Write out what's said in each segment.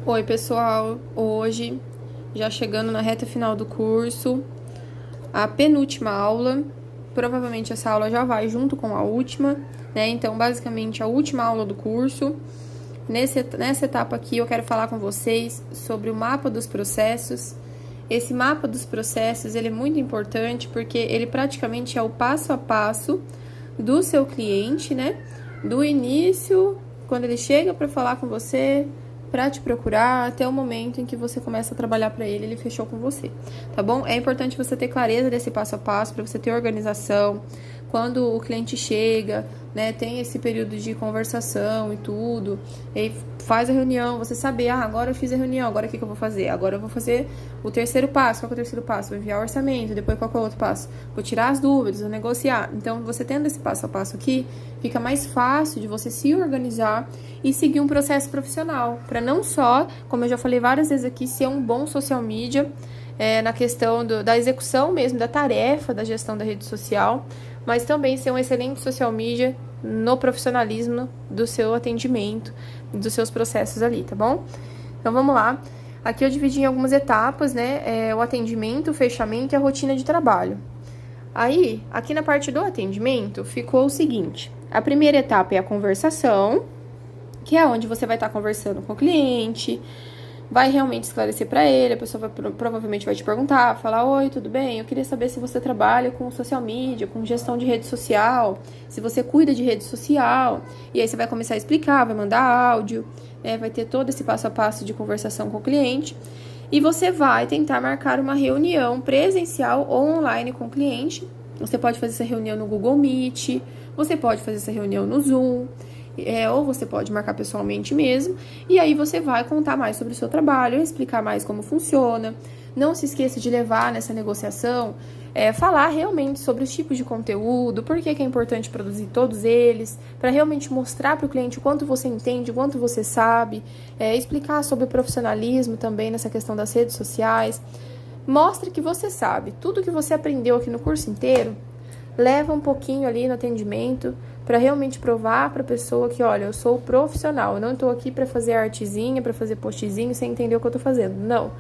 Oi, pessoal. Hoje, já chegando na reta final do curso, a penúltima aula. Provavelmente essa aula já vai junto com a última, né? Então, basicamente, a última aula do curso. Nessa etapa aqui, eu quero falar com vocês sobre o mapa dos processos. Esse mapa dos processos, ele é muito importante porque ele praticamente é o passo a passo do seu cliente, né? Do início, quando ele chega para falar com você, para te procurar, até o momento em que você começa a trabalhar para ele fechou com você, tá bom? É importante você ter clareza desse passo a passo, para você ter organização. Quando o cliente chega, né, tem esse período de conversação e tudo, e aí faz a reunião, você saber, agora eu fiz a reunião, agora o que eu vou fazer? Agora eu vou fazer o terceiro passo. Qual que é o terceiro passo? Vou enviar o orçamento. Depois qual que é o outro passo? Vou tirar as dúvidas, vou negociar. Então, você tendo esse passo a passo aqui, fica mais fácil de você se organizar e seguir um processo profissional, para não só, como eu já falei várias vezes aqui, ser um bom social media, na questão da execução mesmo, da tarefa da gestão da rede social, mas também ser um excelente social media no profissionalismo do seu atendimento, dos seus processos ali, tá bom? Então, vamos lá. Aqui eu dividi em algumas etapas, né? O atendimento, o fechamento e a rotina de trabalho. Aí, aqui na parte do atendimento, ficou o seguinte. A primeira etapa é a conversação, que é onde você vai estar conversando com o cliente, vai realmente esclarecer para ele, a pessoa provavelmente vai te perguntar, falar, oi, tudo bem? Eu queria saber se você trabalha com social media, com gestão de rede social, se você cuida de rede social, e aí você vai começar a explicar, vai mandar áudio, vai ter todo esse passo a passo de conversação com o cliente, e você vai tentar marcar uma reunião presencial ou online com o cliente. Você pode fazer essa reunião no Google Meet, você pode fazer essa reunião no Zoom, ou você pode marcar pessoalmente mesmo, e aí você vai contar mais sobre o seu trabalho, explicar mais como funciona. Não se esqueça de levar nessa negociação, falar realmente sobre os tipos de conteúdo, por que é importante produzir todos eles, para realmente mostrar para o cliente o quanto você entende, o quanto você sabe, explicar sobre o profissionalismo também nessa questão das redes sociais. Mostre que você sabe, tudo que você aprendeu aqui no curso inteiro, leva um pouquinho ali no atendimento, para realmente provar para a pessoa que, olha, eu sou profissional, eu não estou aqui para fazer artezinha, para fazer postzinho sem entender o que eu estou fazendo. Não,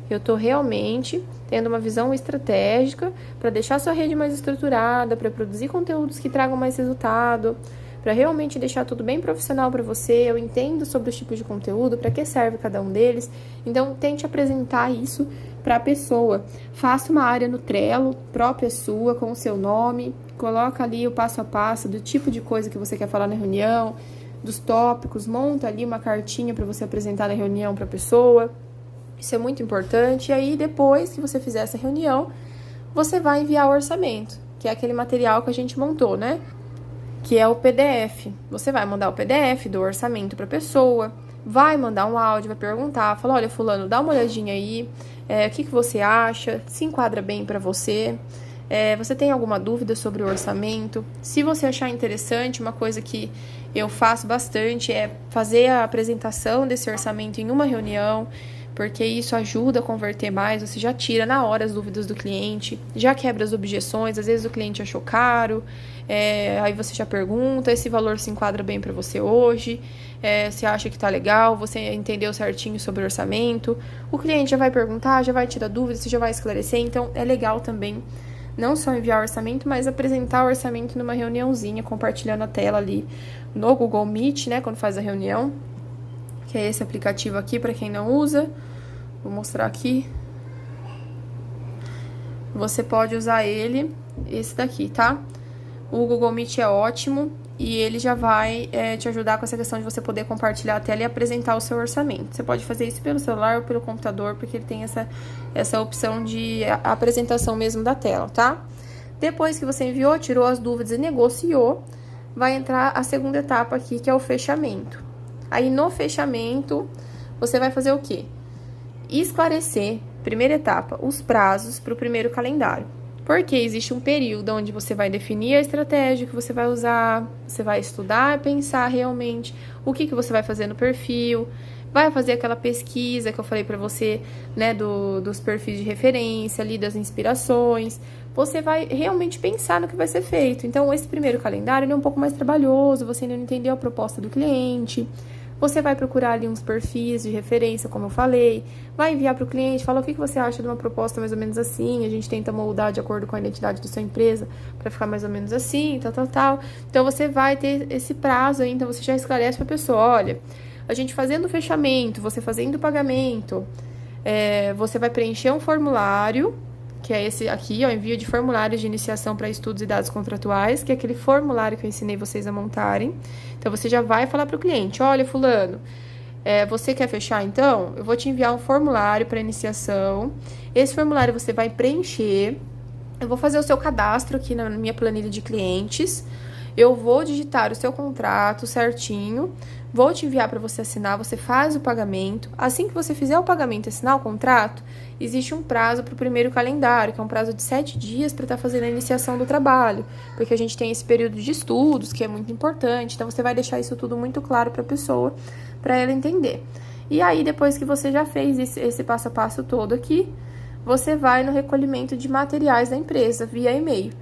eu estou realmente tendo uma visão estratégica para deixar sua rede mais estruturada, para produzir conteúdos que tragam mais resultado, para realmente deixar tudo bem profissional para você. Eu entendo sobre os tipos de conteúdo, para que serve cada um deles. Então, tente apresentar isso para a pessoa. Faça uma área no Trello, própria sua, com o seu nome. Coloca ali o passo a passo do tipo de coisa que você quer falar na reunião, dos tópicos. Monta ali uma cartinha para você apresentar na reunião para a pessoa. Isso é muito importante. E aí, depois que você fizer essa reunião, você vai enviar o orçamento, que é aquele material que a gente montou, né? Que é o PDF. Você vai mandar o PDF do orçamento para a pessoa, vai mandar um áudio, vai perguntar, falar, olha, fulano, dá uma olhadinha aí, o que você acha, se enquadra bem para você, você tem alguma dúvida sobre o orçamento? Se você achar interessante, uma coisa que eu faço bastante é fazer a apresentação desse orçamento em uma reunião, porque isso ajuda a converter mais, você já tira na hora as dúvidas do cliente, já quebra as objeções, às vezes o cliente achou caro, aí você já pergunta, esse valor se enquadra bem para você hoje, você acha que tá legal, você entendeu certinho sobre o orçamento, o cliente já vai perguntar, já vai tirar dúvidas, você já vai esclarecer, então é legal também não só enviar o orçamento, mas apresentar o orçamento numa reuniãozinha, compartilhando a tela ali no Google Meet, né, quando faz a reunião, que é esse aplicativo aqui, para quem não usa. Vou mostrar aqui. Você pode usar ele, esse daqui, tá? O Google Meet é ótimo e ele já vai te ajudar com essa questão de você poder compartilhar a tela e apresentar o seu orçamento. Você pode fazer isso pelo celular ou pelo computador, porque ele tem essa opção de apresentação mesmo da tela, tá? Depois que você enviou, tirou as dúvidas e negociou, vai entrar a segunda etapa aqui, que é o fechamento. Aí, no fechamento, você vai fazer o quê? Esclarecer, primeira etapa, os prazos para o primeiro calendário. Porque existe um período onde você vai definir a estratégia que você vai usar, você vai estudar e pensar realmente o que você vai fazer no perfil, vai fazer aquela pesquisa que eu falei para você, né, dos perfis de referência ali, das inspirações. Você vai realmente pensar no que vai ser feito. Então, esse primeiro calendário ele é um pouco mais trabalhoso, você ainda não entendeu a proposta do cliente. Você vai procurar ali uns perfis de referência, como eu falei, vai enviar para o cliente, fala o que você acha de uma proposta mais ou menos assim, a gente tenta moldar de acordo com a identidade da sua empresa para ficar mais ou menos assim, tal. Então, você vai ter esse prazo aí, então você já esclarece para a pessoa, olha, a gente fazendo o fechamento, você fazendo o pagamento, você vai preencher um formulário, que é esse aqui, ó, envio de formulários de iniciação para estudos e dados contratuais, que é aquele formulário que eu ensinei vocês a montarem. Então, você já vai falar para o cliente, olha, fulano, você quer fechar, então? Eu vou te enviar um formulário para iniciação. Esse formulário você vai preencher. Eu vou fazer o seu cadastro aqui na minha planilha de clientes. Eu vou digitar o seu contrato certinho. Vou te enviar para você assinar, você faz o pagamento. Assim que você fizer o pagamento e assinar o contrato, existe um prazo para o primeiro calendário, que é um prazo de 7 dias para estar fazendo a iniciação do trabalho, porque a gente tem esse período de estudos, que é muito importante, então você vai deixar isso tudo muito claro para a pessoa, para ela entender. E aí, depois que você já fez esse passo a passo todo aqui, você vai no recolhimento de materiais da empresa, via e-mail.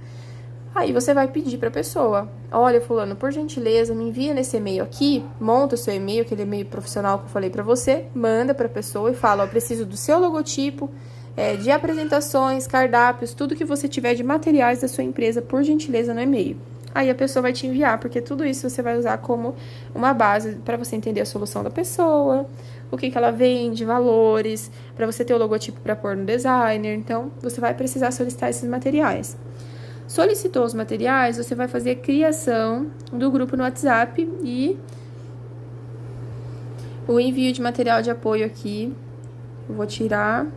Aí você vai pedir para a pessoa, olha, fulano, por gentileza, me envia nesse e-mail aqui, monta o seu e-mail, aquele e-mail profissional que eu falei para você, manda para a pessoa e fala, ó, preciso do seu logotipo, de apresentações, cardápios, tudo que você tiver de materiais da sua empresa, por gentileza, no e-mail. Aí a pessoa vai te enviar, porque tudo isso você vai usar como uma base para você entender a solução da pessoa, o que ela vende, valores, para você ter o logotipo para pôr no designer. Então, você vai precisar solicitar esses materiais. Solicitou os materiais, você vai fazer a criação do grupo no WhatsApp e o envio de material de apoio aqui. Eu vou tirar,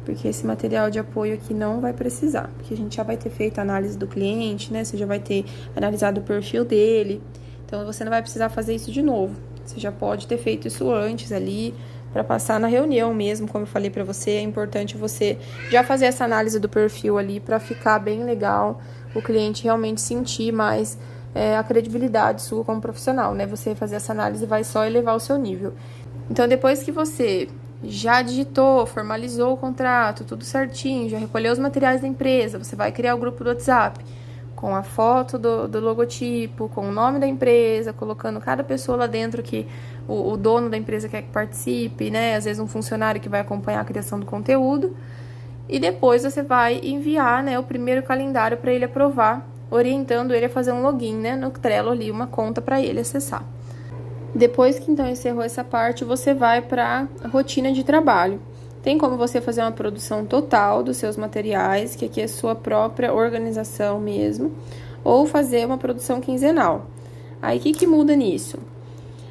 porque esse material de apoio aqui não vai precisar, porque a gente já vai ter feito a análise do cliente, né? Você já vai ter analisado o perfil dele, então você não vai precisar fazer isso de novo. Você já pode ter feito isso antes ali, para passar na reunião mesmo, como eu falei para você, é importante você já fazer essa análise do perfil ali para ficar bem legal, o cliente realmente sentir mais a credibilidade sua como profissional, né? Você fazer essa análise vai só elevar o seu nível. Então, depois que você já digitou, formalizou o contrato, tudo certinho, já recolheu os materiais da empresa, você vai criar o grupo do WhatsApp com a foto do logotipo, com o nome da empresa, colocando cada pessoa lá dentro que o dono da empresa quer que participe, né? Às vezes um funcionário que vai acompanhar a criação do conteúdo. E depois você vai enviar, né, o primeiro calendário para ele aprovar, orientando ele a fazer um login, né, no Trello ali, uma conta para ele acessar. Depois que então encerrou essa parte, você vai para a rotina de trabalho. Tem como você fazer uma produção total dos seus materiais, que aqui é sua própria organização mesmo, ou fazer uma produção quinzenal. Aí, o que muda nisso?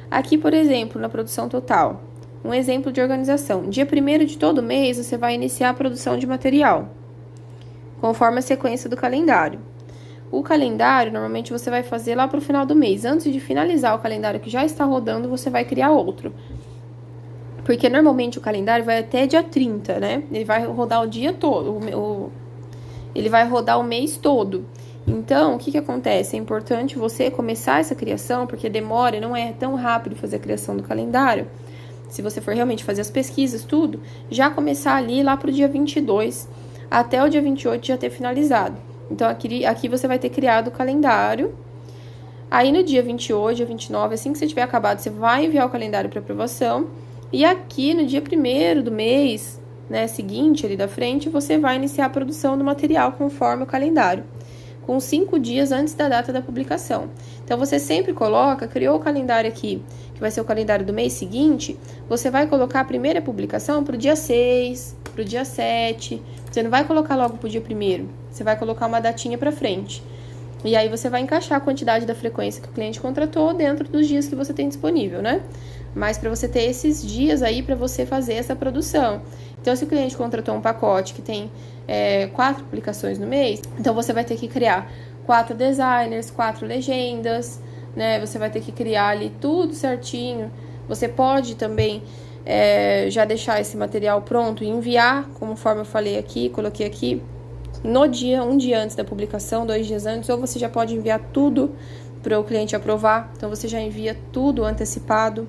Aqui, por exemplo, na produção total, um exemplo de organização. Dia 1º de todo mês, você vai iniciar a produção de material, conforme a sequência do calendário. O calendário, normalmente, você vai fazer lá para o final do mês. Antes de finalizar o calendário que já está rodando, você vai criar outro. Porque, normalmente, o calendário vai até dia 30, né? Ele vai rodar o dia todo, ele vai rodar o mês todo. Então, o que acontece? É importante você começar essa criação, porque demora, não é tão rápido fazer a criação do calendário. Se você for realmente fazer as pesquisas, tudo, já começar ali lá para o dia 22, até o dia 28 já ter finalizado. Então, aqui você vai ter criado o calendário. Aí, no dia 28, dia 29, assim que você tiver acabado, você vai enviar o calendário para aprovação. E aqui, no dia 1º do mês, né, seguinte, ali da frente, você vai iniciar a produção do material conforme o calendário, com 5 dias antes da data da publicação. Então, você sempre coloca, criou o calendário aqui, que vai ser o calendário do mês seguinte, você vai colocar a primeira publicação para o dia 6, para o dia 7, você não vai colocar logo para o dia 1º, você vai colocar uma datinha para frente. E aí, você vai encaixar a quantidade da frequência que o cliente contratou dentro dos dias que você tem disponível, né? Mas para você ter esses dias aí para você fazer essa produção. Então, se o cliente contratou um pacote que tem 4 publicações no mês, então você vai ter que criar 4 designers, 4 legendas, né? Você vai ter que criar ali tudo certinho. Você pode também já deixar esse material pronto e enviar, conforme eu falei aqui, coloquei aqui, no dia, um dia antes da publicação, 2 dias antes, ou você já pode enviar tudo para o cliente aprovar. Então, você já envia tudo antecipado.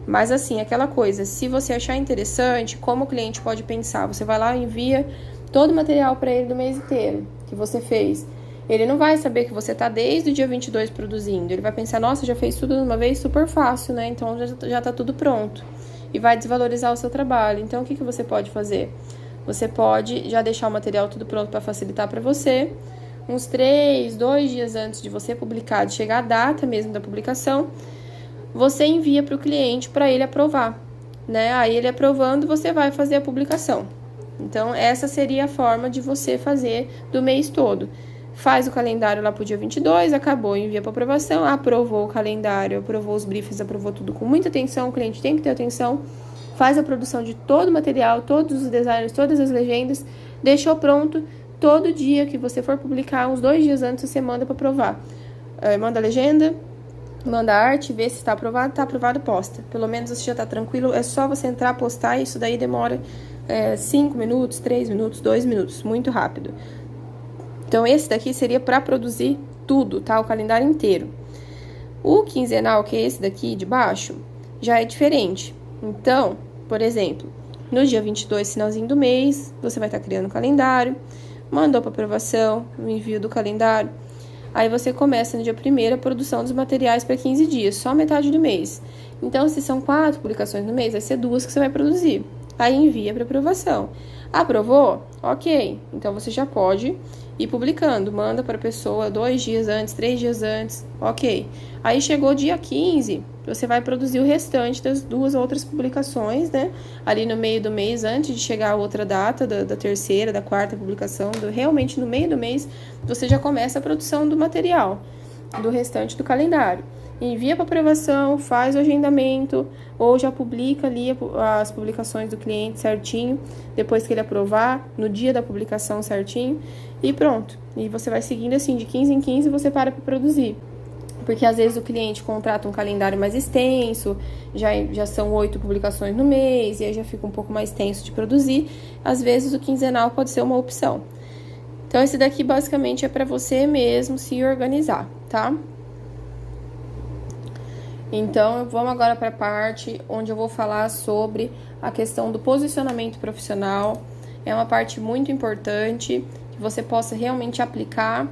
Mas assim, aquela coisa, se você achar interessante, como o cliente pode pensar? Você vai lá e envia todo o material para ele do mês inteiro que você fez. Ele não vai saber que você tá desde o dia 22 produzindo. Ele vai pensar, nossa, já fez tudo de uma vez, super fácil, né? Então já tá tudo pronto. E vai desvalorizar o seu trabalho. Então, o que você pode fazer? Você pode já deixar o material tudo pronto para facilitar para você. Uns 2 dias antes de você publicar, de chegar a data mesmo da publicação, você envia para o cliente para ele aprovar, né? Aí ele aprovando, você vai fazer a publicação. Então, essa seria a forma de você fazer do mês todo. Faz o calendário lá pro dia 22, acabou, envia para aprovação, aprovou o calendário, aprovou os briefings, aprovou tudo com muita atenção, o cliente tem que ter atenção, faz a produção de todo o material, todos os designs, todas as legendas, deixou pronto, todo dia que você for publicar, uns 2 dias antes, você manda para aprovar. Manda a legenda, manda a arte, vê se está aprovado, posta. Pelo menos você já está tranquilo, é só você entrar, postar, isso daí demora 5 minutos, 3 minutos, 2 minutos, muito rápido. Então, esse daqui seria para produzir tudo, tá? O calendário inteiro. O quinzenal, que é esse daqui de baixo, já é diferente. Então, por exemplo, no dia 22, finalzinho do mês, você vai estar criando o calendário, mandou para aprovação, o envio do calendário. Aí você começa no dia 1º a produção dos materiais para 15 dias, só metade do mês. Então, se são 4 publicações no mês, vai ser 2 que você vai produzir. Aí envia para aprovação. Aprovou? Ok. Então, você já pode ir publicando. Manda para a pessoa 2 dias antes, 3 dias antes. Ok. Aí chegou dia 15, você vai produzir o restante das 2 outras publicações, né? Ali no meio do mês, antes de chegar a outra data, da terceira, da quarta publicação, realmente no meio do mês, você já começa a produção do material, do restante do calendário. Envia para aprovação, faz o agendamento, ou já publica ali as publicações do cliente certinho, depois que ele aprovar, no dia da publicação certinho, e pronto. E você vai seguindo assim, de 15 em 15, você para produzir. Porque às vezes o cliente contrata um calendário mais extenso, já são 8 publicações no mês, e aí já fica um pouco mais tenso de produzir. Às vezes o quinzenal pode ser uma opção. Então, esse daqui basicamente é para você mesmo se organizar, tá? Então, vamos agora para a parte onde eu vou falar sobre a questão do posicionamento profissional. É uma parte muito importante que você possa realmente aplicar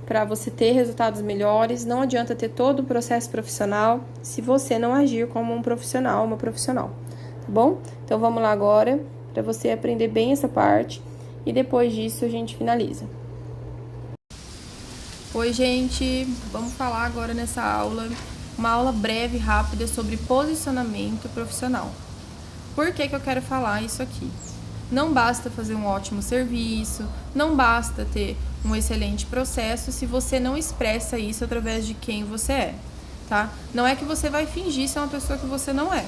para você ter resultados melhores. Não adianta ter todo o processo profissional se você não agir como um profissional, uma profissional, tá bom? Então, vamos lá agora para você aprender bem essa parte e depois disso a gente finaliza. Oi, gente! Vamos falar agora nessa aula, uma aula breve, rápida, sobre posicionamento profissional. Por que eu quero falar isso aqui? Não basta fazer um ótimo serviço, não basta ter um excelente processo se você não expressa isso através de quem você é, tá? Não é que você vai fingir ser uma pessoa que você não é,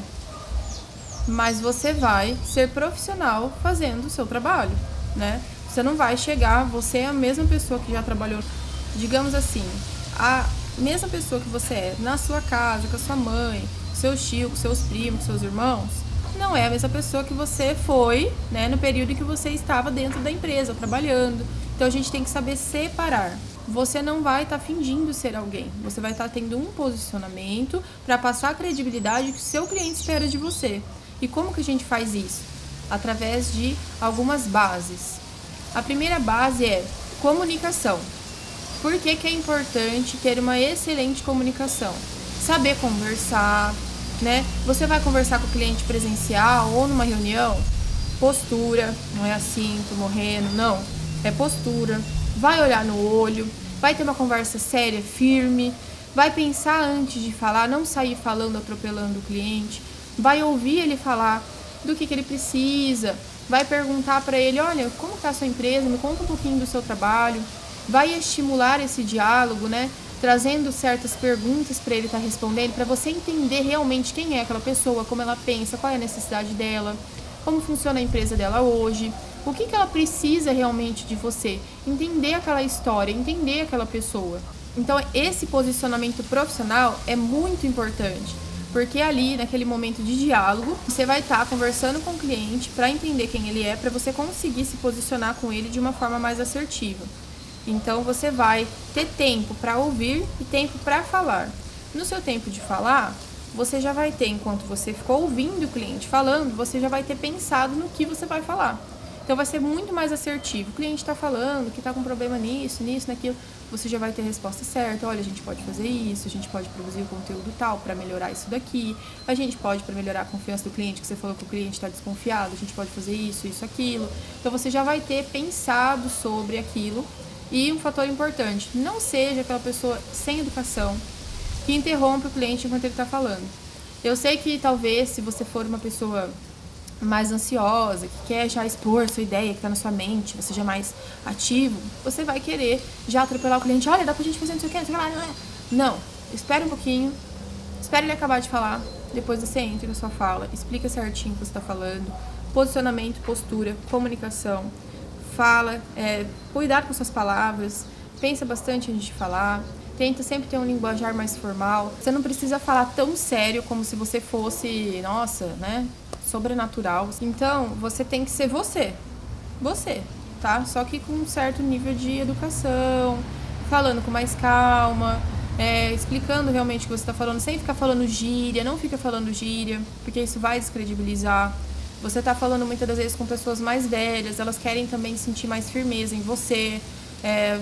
mas você vai ser profissional fazendo o seu trabalho, né? Você não vai chegar, você é a mesma pessoa que já trabalhou, digamos assim, a mesma pessoa que você é na sua casa, com a sua mãe, seus tios, seus primos, seus irmãos, não é a mesma pessoa que você foi, né, no período em que você estava dentro da empresa, trabalhando. Então, a gente tem que saber separar. Você não vai estar fingindo ser alguém. Você vai estar tendo um posicionamento para passar a credibilidade que o seu cliente espera de você. E como que a gente faz isso? Através de algumas bases. A primeira base é comunicação. Por que é importante ter uma excelente comunicação? Saber conversar, né? Você vai conversar com o cliente presencial ou numa reunião? Postura, não é assim, tô morrendo, não. É postura. Vai olhar no olho, vai ter uma conversa séria, firme, vai pensar antes de falar, não sair falando, atropelando o cliente, vai ouvir ele falar do que ele precisa, vai perguntar para ele, olha, como está a sua empresa, me conta um pouquinho do seu trabalho, vai estimular esse diálogo, né? Trazendo certas perguntas para ele estar respondendo, para você entender realmente quem é aquela pessoa, como ela pensa, qual é a necessidade dela, como funciona a empresa dela hoje, o que ela precisa realmente de você, entender aquela história, entender aquela pessoa. Então, esse posicionamento profissional é muito importante, porque ali, naquele momento de diálogo, você vai estar conversando com o cliente para entender quem ele é, para você conseguir se posicionar com ele de uma forma mais assertiva. Então, você vai ter tempo para ouvir e tempo para falar. No seu tempo de falar, você já vai ter, enquanto você ficou ouvindo o cliente falando, você já vai ter pensado no que você vai falar. Então vai ser muito mais assertivo. O cliente está falando que está com problema nisso, naquilo, você já vai ter a resposta certa. Olha, a gente pode fazer isso, a gente pode produzir o conteúdo tal para melhorar isso daqui, a gente pode, para melhorar a confiança do cliente, que você falou que o cliente está desconfiado, a gente pode fazer isso, aquilo. Então você já vai ter pensado sobre aquilo. E um fator importante, não seja aquela pessoa sem educação que interrompe o cliente enquanto ele está falando. Eu sei que talvez, se você for uma pessoa mais ansiosa, que quer já expor sua ideia que está na sua mente, você já é mais ativo, você vai querer já atropelar o cliente. Olha, dá pra gente fazer não sei o que, não sei o que lá, não é? Não, espere um pouquinho, espere ele acabar de falar, depois você entra na sua fala, explica certinho o que você está falando, posicionamento, postura, comunicação, fala, cuidado com suas palavras, pensa bastante antes de falar, tenta sempre ter um linguajar mais formal. Você não precisa falar tão sério como se você fosse, nossa, né, sobrenatural. Então, você tem que ser você, tá? Só que com um certo nível de educação, falando com mais calma, explicando realmente o que você está falando, sem ficar falando gíria, não fica falando gíria, porque isso vai descredibilizar. Você está falando muitas das vezes com pessoas mais velhas, elas querem também sentir mais firmeza em você,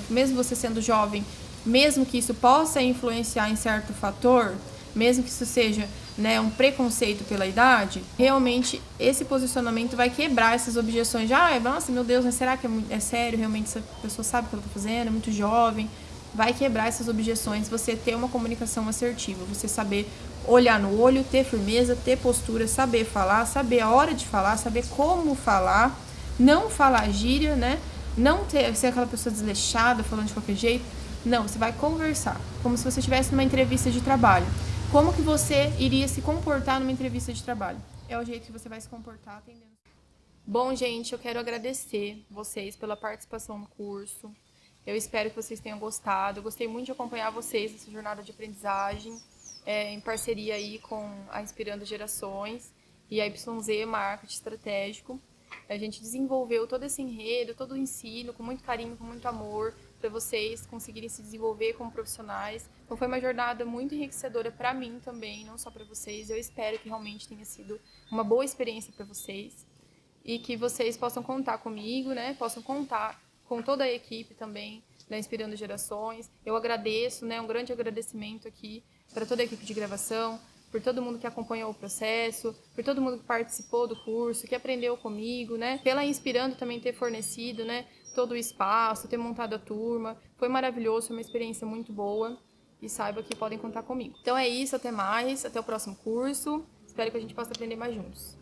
mesmo você sendo jovem, mesmo que isso possa influenciar em certo fator, mesmo que isso seja, né, um preconceito pela idade, realmente esse posicionamento vai quebrar essas objeções de, nossa, meu Deus, mas será que é sério? Realmente essa pessoa sabe o que ela está fazendo, é muito jovem. Vai quebrar essas objeções, você ter uma comunicação assertiva, você saber olhar no olho, ter firmeza, ter postura, saber falar, saber a hora de falar, saber como falar, não falar gíria, né? Não ser aquela pessoa desleixada, falando de qualquer jeito. Não, você vai conversar, como se você estivesse numa entrevista de trabalho. Como que você iria se comportar numa entrevista de trabalho? É o jeito que você vai se comportar atendendo. Bom, gente, eu quero agradecer vocês pela participação no curso. Eu espero que vocês tenham gostado. Eu gostei muito de acompanhar vocês nessa jornada de aprendizagem, em parceria aí com a Inspirando Gerações e a YZ Marketing Estratégico. A gente desenvolveu todo esse enredo, todo o ensino com muito carinho, com muito amor, para vocês conseguirem se desenvolver como profissionais. Então foi uma jornada muito enriquecedora para mim também, não só para vocês. Eu espero que realmente tenha sido uma boa experiência para vocês e que vocês possam contar comigo, né? Possam contar com toda a equipe também da Inspirando Gerações. Eu agradeço, né? Um grande agradecimento aqui para toda a equipe de gravação, por todo mundo que acompanhou o processo, por todo mundo que participou do curso, que aprendeu comigo, né? Pela Inspirando também ter fornecido, né, todo o espaço, ter montado a turma. Foi maravilhoso, foi uma experiência muito boa. E saiba que podem contar comigo. Então é isso, até mais, até o próximo curso. Espero que a gente possa aprender mais juntos.